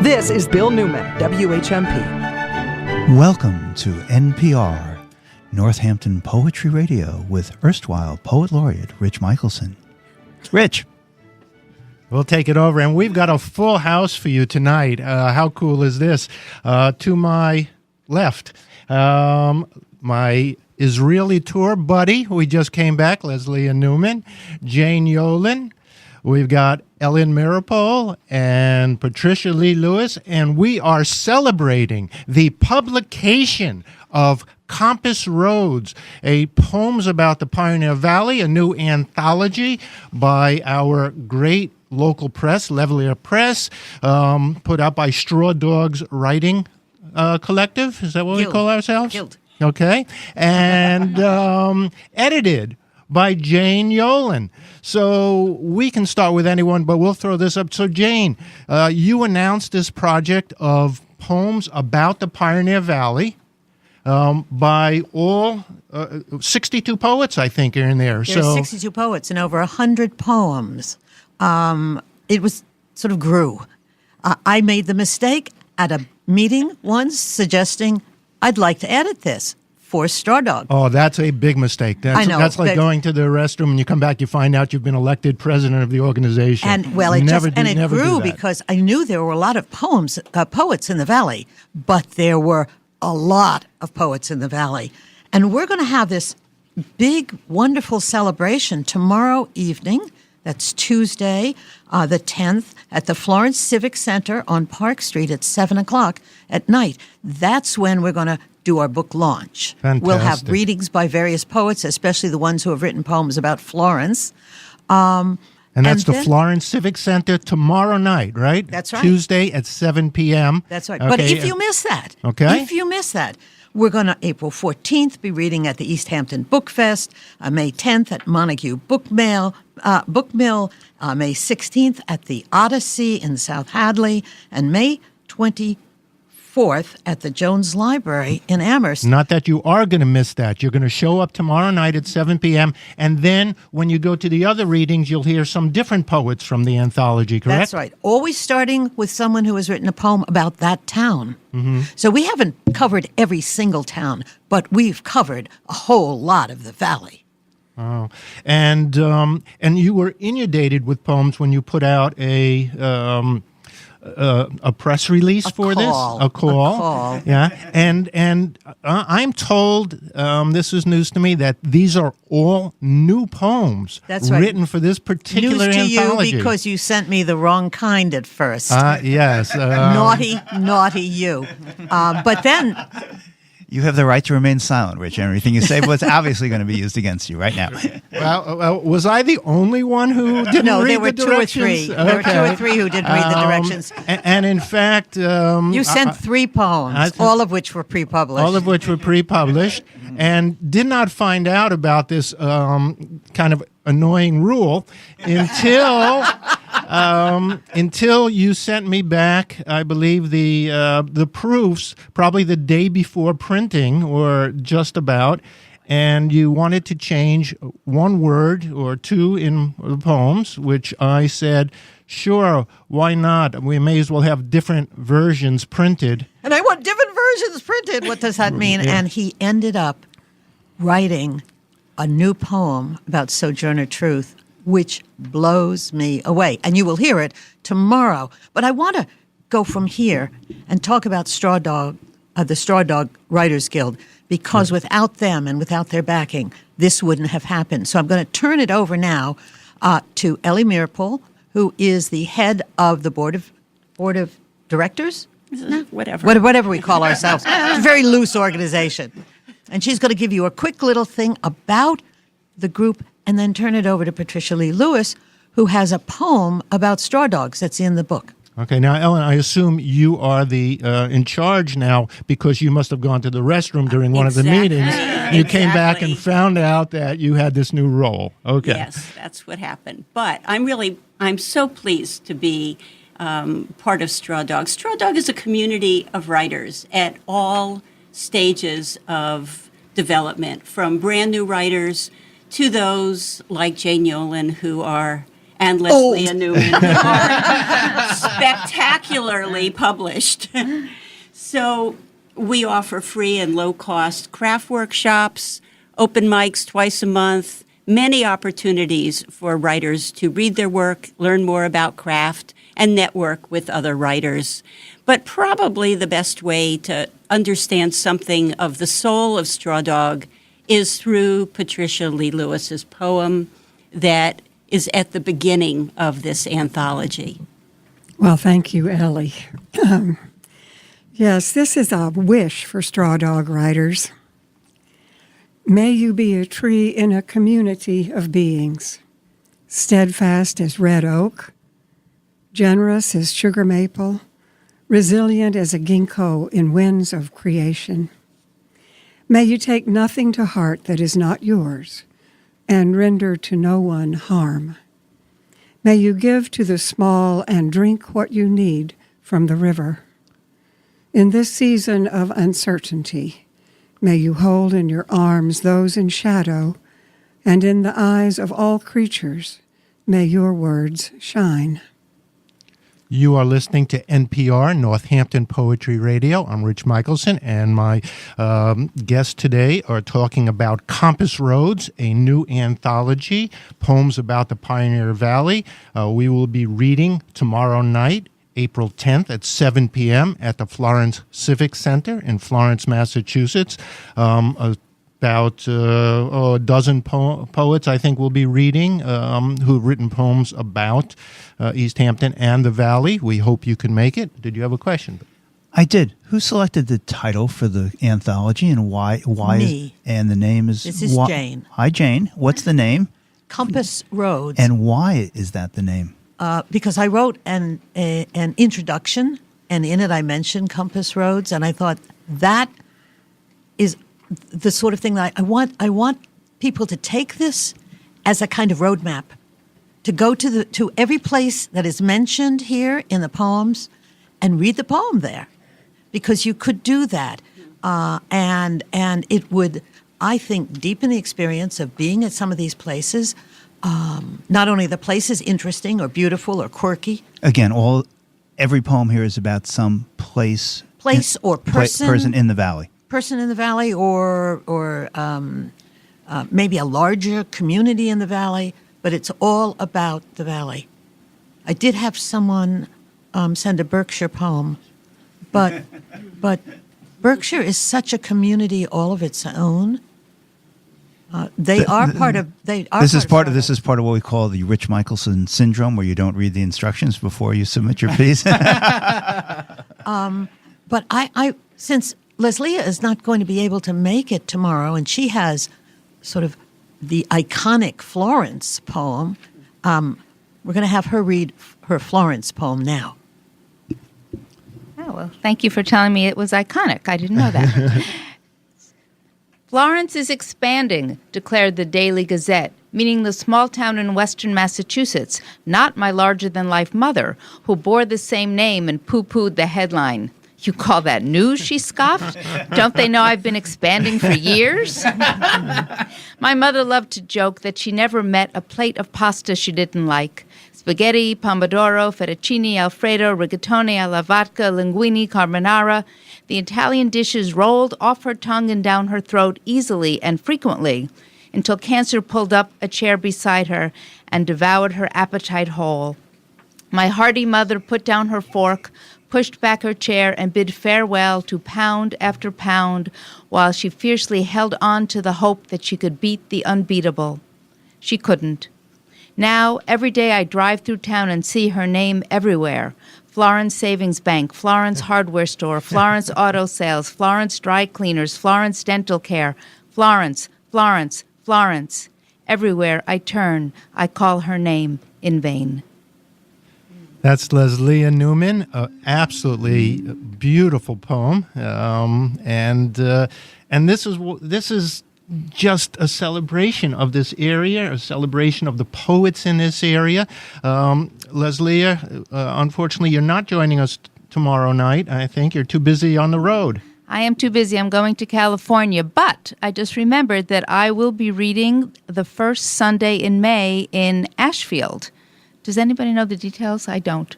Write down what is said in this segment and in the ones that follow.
This is Bill Newman, WHMP. Welcome to NPR, Northampton Poetry Radio with erstwhile Poet Laureate Rich Michelson. Rich. We'll take it over, and we've got a full house for you tonight. How cool is this? To my left, my Israeli tour buddy, we just came back, Leslea and Newman, Jane Yolen. We've got Ellen Meeropol and Patricia Lee Lewis, and we are celebrating the publication of Compass Roads, a poems about the Pioneer Valley, a new anthology by our great local press, Leslea Press, put out by Straw Dogs Writing Collective. Is that what we call ourselves? Guild. Okay. And edited by Jane Yolen. So we can start with anyone, but we'll throw this up. So Jane, you announced this project of poems about the Pioneer Valley by all 62 poets, I think, are in there. There are 62 poets and over 100 poems. It was sort of grew. I made the mistake at a meeting once suggesting I'd like to edit this for Straw Dog. Oh, that's a big mistake. I know. That's like going to the restroom and you come back, you find out you've been elected president of the organization. And well, it grew because I knew there were a lot of poets in the Valley, but there were a lot of poets in the Valley. And we're going to have this big, wonderful celebration tomorrow evening. That's Tuesday, the 10th, at the Florence Civic Center on Park Street at 7 o'clock at night. That's when we're going to do our book launch. Fantastic. We'll have readings by various poets, especially the ones who have written poems about Florence. And that's the Florence Civic Center tomorrow night, right? That's right. Tuesday at 7 p.m. That's right. Okay. But if you miss that, we're going to, April 14th, be reading at the East Hampton Book Fest, May 10th at Montague Book Mill, May 16th at the Odyssey in South Hadley, and May 24th at the Jones Library in Amherst. Not that you are going to miss that. You're going to show up tomorrow night at 7 p.m., and then when you go to the other readings, you'll hear some different poets from the anthology, correct? That's right. Always starting with someone who has written a poem about that town. Mm-hmm. So we haven't covered every single town, but we've covered a whole lot of the Valley. Oh, and you were inundated with poems when you put out a press release for this? A call. Yeah. And I'm told, this is news to me, that these are all new poems. That's right. Written for this particular news to anthology. You because you sent me the wrong kind at first. Yes. Naughty you. But then... You have the right to remain silent, Rich. Everything you say was obviously going to be used against you right now. Well, was I the only one who didn't read the directions? No, there were two or three who didn't read the directions. And in fact... you sent 3 poems, all of which were pre-published. And did not find out about this kind of annoying rule until you sent me back, I believe, the proofs probably the day before printing or just about, and you wanted to change one word or two in the poems, which I said, sure, why not? We may as well have different versions printed. And I want different versions printed. What does that mean? Yeah. And he ended up writing a new poem about Sojourner Truth, which blows me away. And you will hear it tomorrow. But I want to go from here and talk about Straw Dog, the Straw Dog Writers Guild, because without them and without their backing, this wouldn't have happened. So I'm going to turn it over now to Ellie Meeropol, who is the head of the board of directors? Whatever we call ourselves. It's a very loose organization. And she's going to give you a quick little thing about the group and then turn it over to Patricia Lee Lewis, who has a poem about straw dogs that's in the book. Okay, now, Ellen, I assume you are the in charge now because you must have gone to the restroom during one of the meetings. You came back and found out that you had this new role. Okay. Yes, that's what happened. But I'm so pleased to be part of Straw Dog. Straw Dog is a community of writers at all stages of development, from brand new writers to those like Jane Yolen who are and Leslea Newman are spectacularly published. So we offer free and low-cost craft workshops, open mics twice a month, many opportunities for writers to read their work, learn more about craft, and network with other writers. But probably the best way to understand something of the soul of Straw Dog is through Patricia Lee Lewis's poem that is at the beginning of this anthology. Well, thank you, Ellie. Yes, this is a wish for Straw Dog writers. May you be a tree in a community of beings, steadfast as red oak, generous as sugar maple, resilient as a ginkgo in winds of creation. May you take nothing to heart that is not yours, and render to no one harm. May you give to the small and drink what you need from the river. In this season of uncertainty, may you hold in your arms those in shadow, and in the eyes of all creatures, may your words shine. You are listening to NPR, Northampton Poetry Radio. I'm Rich Michelson, and my guests today are talking about Compass Roads, a new anthology, poems about the Pioneer Valley. We will be reading tomorrow night, April 10th at 7 p.m. at the Florence Civic Center in Florence, Massachusetts. About a dozen poets, I think, will be reading who've written poems about East Hampton and the Valley. We hope you can make it. Did you have a question? I did. Who selected the title for the anthology and why? Me. And the name is... This is Jane. Hi, Jane. What's the name? Compass Roads. And why is that the name? Because I wrote an introduction, and in it I mentioned Compass Roads, and I thought that is the sort of thing that I want people to take this as a kind of roadmap, to go to every place that is mentioned here in the poems and read the poem there, because you could do that, and it would, I think, deepen the experience of being at some of these places. Not only the place is interesting or beautiful or quirky. Again, every poem here is about some place Or person. Person in the valley. Person in the valley, or maybe a larger community in the valley, but it's all about the valley. I did have someone send a Berkshire poem, but Berkshire is such a community all of its own. They are part of. This is part of what we call the Rich Michelson syndrome, where you don't read the instructions before you submit your piece. But I since Leslea is not going to be able to make it tomorrow, and she has sort of the iconic Florence poem. We're going to have her read her Florence poem now. Oh, well, thank you for telling me it was iconic. I didn't know that. Florence is expanding, declared the Daily Gazette, meaning the small town in western Massachusetts, not my larger-than-life mother, who bore the same name and pooh-poohed the headline. You call that news, she scoffed. Don't they know I've been expanding for years? My mother loved to joke that she never met a plate of pasta she didn't like. Spaghetti, pomodoro, fettuccine, alfredo, rigatoni alla vodka, linguine, carbonara. The Italian dishes rolled off her tongue and down her throat easily and frequently, until cancer pulled up a chair beside her and devoured her appetite whole. My hearty mother put down her fork, pushed back her chair, and bid farewell to pound after pound, while she fiercely held on to the hope that she could beat the unbeatable. She couldn't. Now, every day I drive through town and see her name everywhere. Florence Savings Bank, Florence Hardware Store, Florence Auto Sales, Florence Dry Cleaners, Florence Dental Care, Florence, Florence, Florence. Everywhere I turn, I call her name in vain. That's Leslea Newman, absolutely beautiful poem, and this is just a celebration of this area, a celebration of the poets in this area. Leslea, unfortunately, you're not joining us tomorrow night. I think you're too busy on the road. I am too busy. I'm going to California, but I just remembered that I will be reading the first Sunday in May in Ashfield. Does anybody know the details? I don't.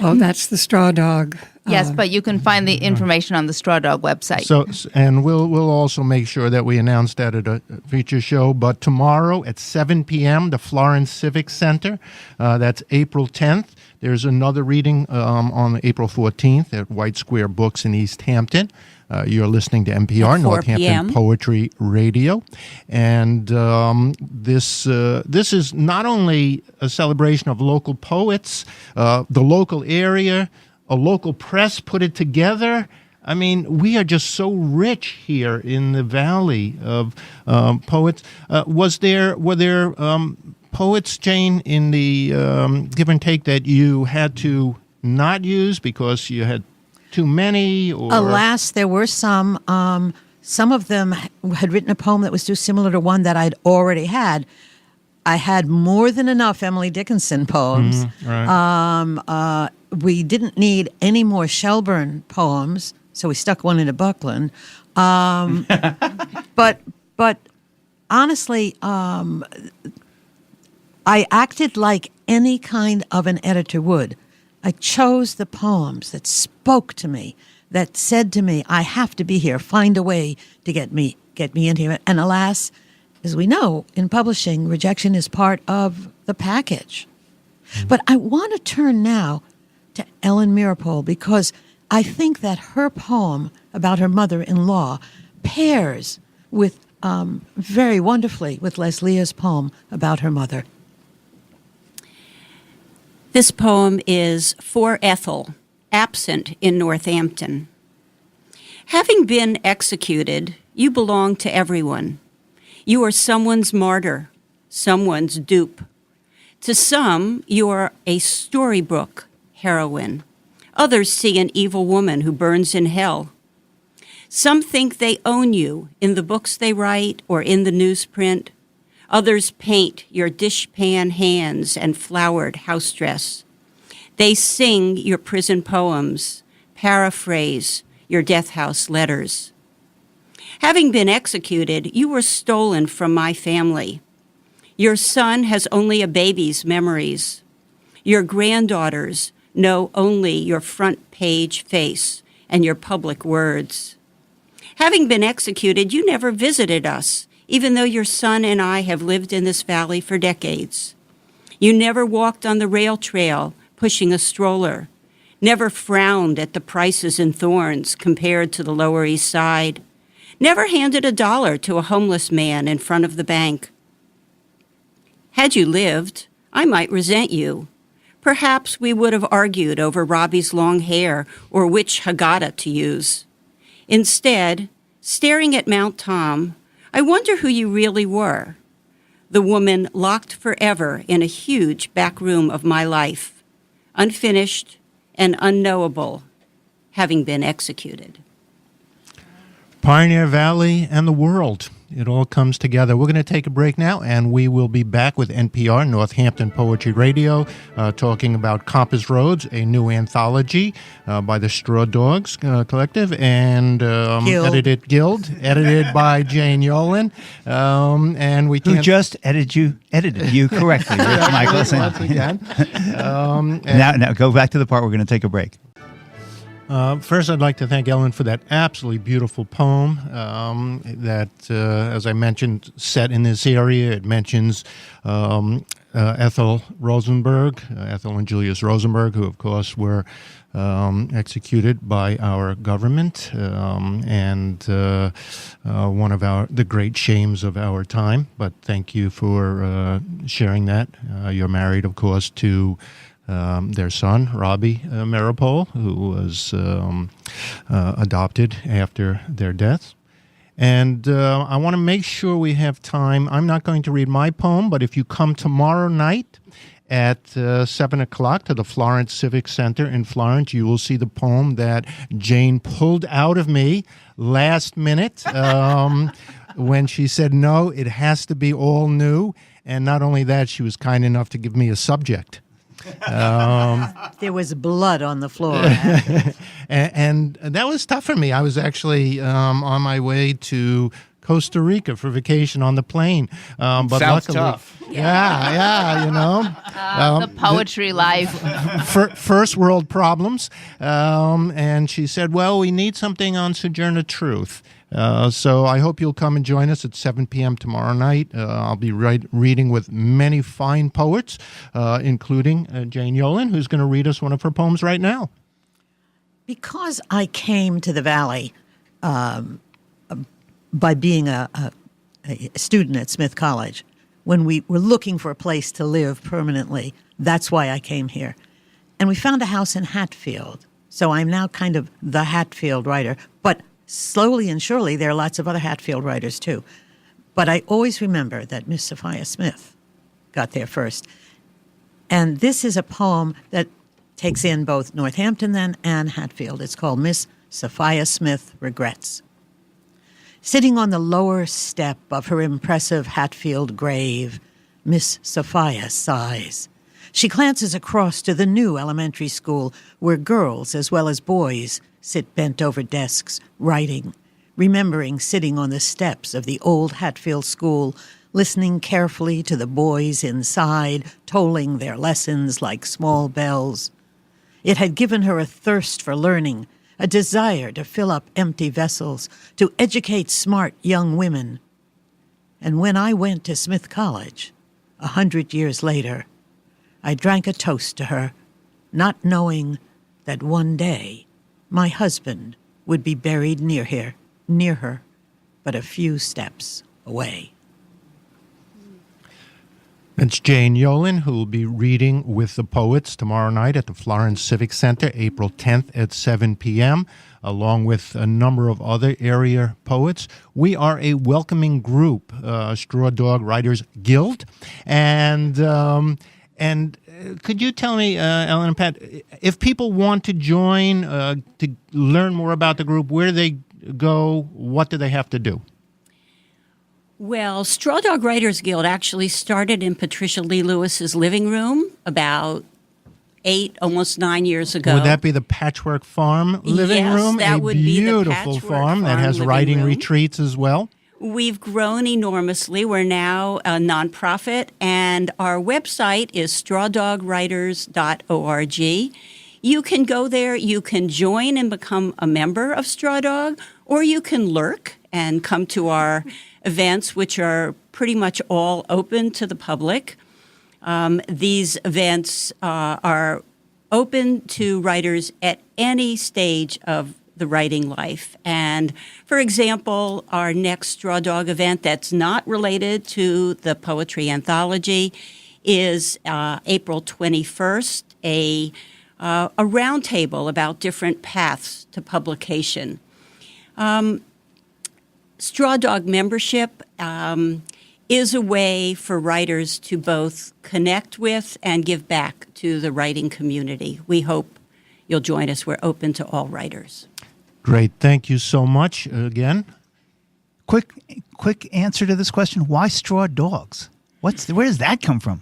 Oh, that's the Straw Dog. Yes, but you can find the information on the Straw Dog website. So, and we'll also make sure that we announce that at a feature show. But tomorrow at 7 p.m., the Florence Civic Center, that's April 10th. There's another reading on April 14th at White Square Books in East Hampton. You're listening to NPR, At 4 Northampton p.m. Poetry Radio. And this is not only a celebration of local poets, the local area, a local press put it together. I mean, we are just so rich here in the Valley of poets. Were there poets, Jane, in the give and take that you had to not use because you had too many? Or Alas, there were some. Some of them had written a poem that was too similar to one that I'd already had. I had more than enough Emily Dickinson poems. right. We didn't need any more Shelburne poems, so we stuck one into Buckland. But honestly, I acted like any kind of an editor would. I chose the poems that spoke to me, that said to me, I have to be here, find a way to get me into it. And alas, as we know, in publishing, rejection is part of the package. But I want to turn now to Ellen Meeropol because I think that her poem about her mother-in-law pairs with very wonderfully with Leslea's poem about her mother. This poem is for Ethel, absent in Northampton. Having been executed, you belong to everyone. You are someone's martyr, someone's dupe. To some, you are a storybook heroine. Others see an evil woman who burns in hell. Some think they own you in the books they write or in the newsprint. Others paint your dishpan hands and flowered house dress. They sing your prison poems, paraphrase your death house letters. Having been executed, you were stolen from my family. Your son has only a baby's memories. Your granddaughters know only your front page face and your public words. Having been executed, you never visited us, even though your son and I have lived in this valley for decades. You never walked on the rail trail pushing a stroller, never frowned at the prices in Thorns compared to the Lower East Side, never handed $1 to a homeless man in front of the bank. Had you lived, I might resent you. Perhaps we would have argued over Robbie's long hair or which Haggadah to use. Instead, staring at Mount Tom, I wonder who you really were. The woman locked forever in a huge back room of my life, unfinished and unknowable, having been executed. Pioneer Valley and the world. It all comes together. We're going to take a break now, and we will be back with NPR, Northampton Poetry Radio, talking about Compass Roads, a new anthology by the Straw Dogs Collective, and edited by Jane Yolen. And we Who just edited you correctly, Rich Michelson. Once again. Now go back to the part we're going to take a break. First, I'd like to thank Ellen for that absolutely beautiful poem that, as I mentioned, set in this area. It mentions Ethel and Julius Rosenberg, who, of course, were executed by our government and one of the great shames of our time. But thank you for sharing that. You're married, of course, to their son, Robbie Meeropol, who was adopted after their deaths. And I want to make sure we have time. I'm not going to read my poem, but if you come tomorrow night at 7 o'clock to the Florence Civic Center in Florence, you will see the poem that Jane pulled out of me last minute when she said, no, it has to be all new. And not only that, she was kind enough to give me a subject. There was blood on the floor. and that was tough for me. I was actually on my way to Costa Rica for vacation on the plane. But Sounds luckily, tough. Yeah, you know. The poetry life. First world problems. And she said, well, we need something on Sojourner Truth. So I hope you'll come and join us at 7 p.m. tomorrow night. I'll be reading with many fine poets, including Jane Yolen, who's going to read us one of her poems right now. Because I came to the Valley by being a student at Smith College, when we were looking for a place to live permanently, that's why I came here. And we found a house in Hatfield. So I'm now kind of the Hatfield writer. But slowly and surely, there are lots of other Hatfield writers, too. But I always remember that Miss Sophia Smith got there first. And this is a poem that takes in both Northampton then and Hatfield. It's called Miss Sophia Smith Regrets. Sitting on the lower step of her impressive Hatfield grave, Miss Sophia sighs. She glances across to the new elementary school where girls as well as boys sit bent over desks, writing, remembering sitting on the steps of the old Hatfield school, listening carefully to the boys inside, tolling their lessons like small bells. It had given her a thirst for learning, a desire to fill up empty vessels, to educate smart young women. And when I went to Smith College, 100 years later, I drank a toast to her, not knowing that one day my husband would be buried near her, but a few steps away. It's Jane Yolen, who will be reading with the poets tomorrow night at the Florence Civic Center, April 10th at 7 p.m., along with a number of other area poets. We are a welcoming group, Straw Dog Writers Guild. And could you tell me, Ellen and Pat, if people want to join, to learn more about the group, where do they go? What do they have to do? Well, Straw Dog Writers Guild actually started in Patricia Lee Lewis's living room about 8, almost 9 years ago. Would that be the Patchwork Farm living Yes, room? that would be the beautiful Patchwork farm that has Farm writing living room. retreats as well. We've grown enormously. We're now a nonprofit, and our website is strawdogwriters.org. You can go there, you can join and become a member of Straw Dog, or you can lurk and come to our events, which are pretty much all open to the public. These events are open to writers at any stage of the writing life. And for example, our next Straw Dog event that's not related to the poetry anthology is April 21st, a roundtable about different paths to publication. Straw Dog membership is a way for writers to both connect with and give back to the writing community. We hope you'll join us. We're open to all writers. Great. Thank you so much again. Quick answer to this question. Why straw dogs? Where does that come from?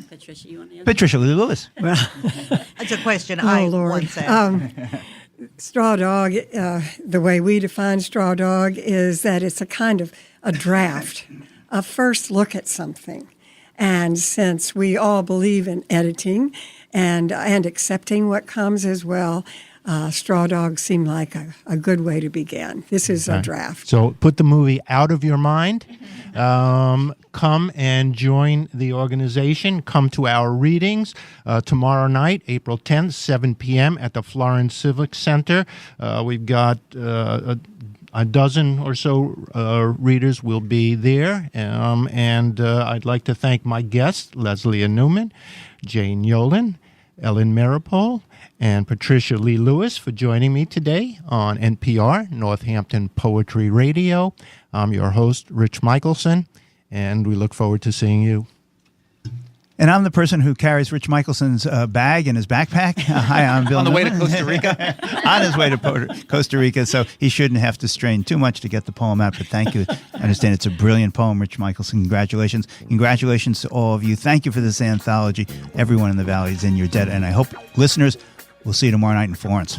Patricia, you want to answer? Patricia Lee Lewis. That's a question I Lord. once asked. Straw dog, the way we define straw dog is that it's a kind of a draft, a first look at something. And since we all believe in editing and accepting what comes as well, straw dogs seem like a good way to begin. This is a draft. So put the movie out of your mind. Come and join the organization. Come to our readings tomorrow night, April 10th, 7 p.m. at the Florence Civic Center. We've got a dozen or so readers will be there. And I'd like to thank my guests, Leslea Newman, Jane Yolen, Ellen Meeropol, and Patricia Lee Lewis for joining me today on NPR, Northampton Poetry Radio. I'm your host, Rich Michelson, and we look forward to seeing you. And I'm the person who carries Rich Michelson's bag in his backpack. Hi, I'm Bill On the way to Newman. Costa Rica? On his way to Costa Rica, so he shouldn't have to strain too much to get the poem out, but thank you. I understand it's a brilliant poem, Rich Michelson. Congratulations. Congratulations to all of you. Thank you for this anthology. Everyone in the Valley is in your debt, and I hope listeners will see you tomorrow night in Florence.